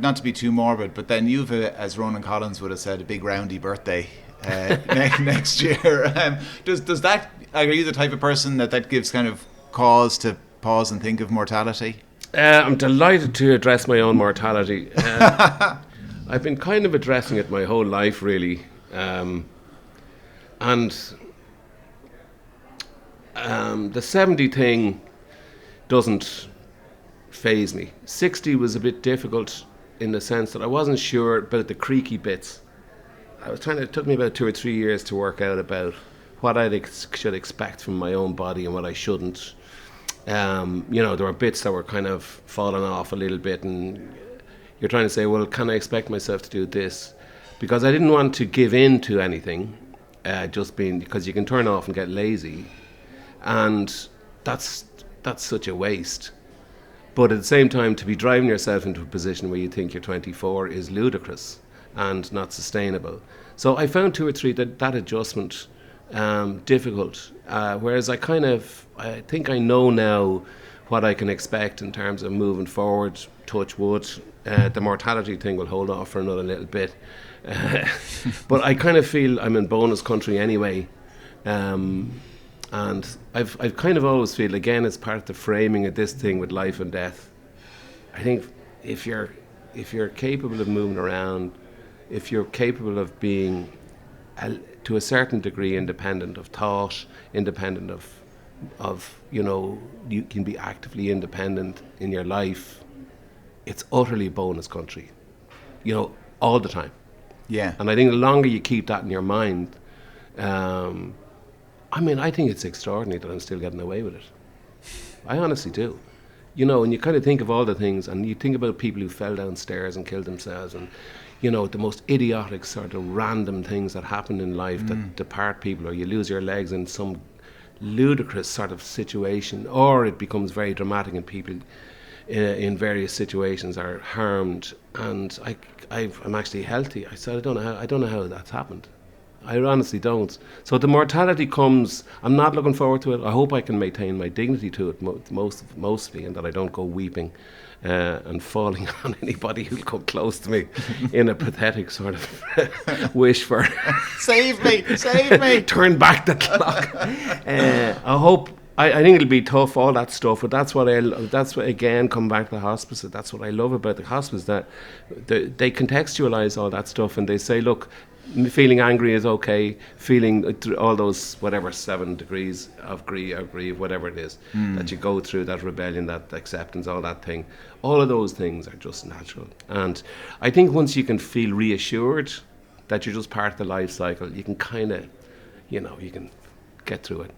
not to be too morbid, but then you've, as Ronan Collins would have said, a big roundy birthday next year. Does that, like, are you the type of person that gives kind of cause to pause and think of mortality? I'm delighted to address my own mortality. I've been kind of addressing it my whole life, really. And the 70 thing doesn't faze me. 60 was a bit difficult in the sense that I wasn't sure about the creaky bits. It took me about 2 or 3 years to work out about what I should expect from my own body and what I shouldn't. There were bits that were kind of falling off a little bit, and you're trying to say, well, can I expect myself to do this? Because I didn't want to give in to anything, because you can turn off and get lazy, and that's such a waste. But at the same time, to be driving yourself into a position where you think you're 24 is ludicrous and not sustainable. So I found 2 or 3 that adjustment difficult, whereas I think I know now what I can expect in terms of moving forward, touch wood. The mortality thing will hold off for another little bit. But I kind of feel I'm in bonus country anyway. And I've kind of always feel, again, it's part of the framing of this thing with life and death. I think if you're capable of moving around, if you're capable of being to a certain degree independent of thought, independent of you can be actively independent in your life, it's utterly bonus country, all the time. Yeah. And I think the longer you keep that in your mind, I think it's extraordinary that I'm still getting away with it. I honestly do. And you kind of think of all the things, and you think about people who fell downstairs and killed themselves, and the most idiotic sort of random things that happen in life that depart people, or you lose your legs in some ludicrous sort of situation, or it becomes very dramatic and people in various situations are harmed. And I'm actually healthy. I said, I don't know how that's happened. I honestly don't. So the mortality comes, I'm not looking forward to it. I hope I can maintain my dignity to it mostly, and that I don't go weeping and falling on anybody who'll come close to me in a pathetic sort of wish for save me, turn back the clock. I think it'll be tough, all that stuff, but that's what again, come back to the hospice. That's what I love about the hospice, that they contextualise all that stuff, and they say, look, feeling angry is okay, feeling all those 7 degrees of grief, whatever it is that you go through, that rebellion, that acceptance, all that thing, all of those things are just natural. And I think once you can feel reassured that you're just part of the life cycle, you can kind of, you can get through it.